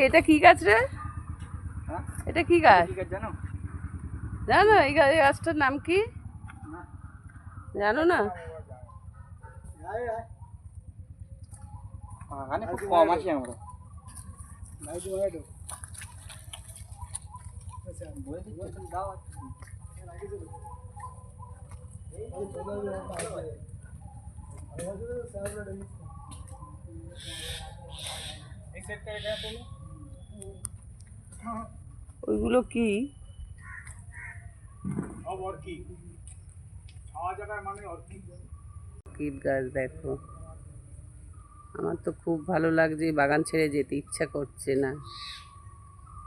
এটা কি গাছ রে? হ্যাঁ এটা কি গাছ জানো? জানো এই গাছটার নাম কি জানো না? খুব কম আছি আমরা। ওইগুলো কি? অর্কিড গাছ দেখো, আমার তো খুব ভালো লাগছে, বাগান ছেড়ে যেতে ইচ্ছা করছে না,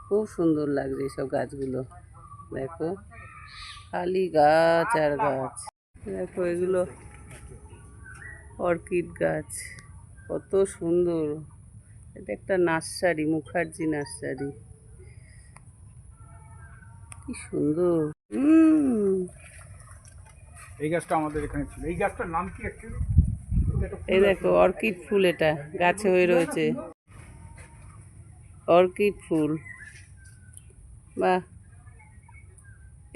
খুব সুন্দর লাগছে সব গাছগুলো। দেখো খালি গাছ আর গাছ। দেখো এগুলো অর্কিড গাছ, কত সুন্দর। এটা একটা নার্সারি, মুখার্জি নার্সারি, কি সুন্দর। এই গাছটা আমাদের এখানে ছিল। এই গাছটার নাম কি অ্যাকচুয়ালি? এই দেখো অর্কিড ফুল, এটা গাছে হয়ে রয়েছে অর্কিড ফুল। বাহ,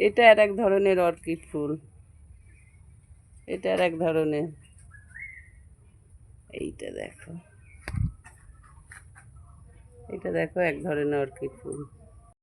এটা আর এক ধরনের অর্কিড ফুল, এটা আর এক ধরনের। এইটা দেখো, এটা দেখো এক ধরনের অর্কিড ফুল।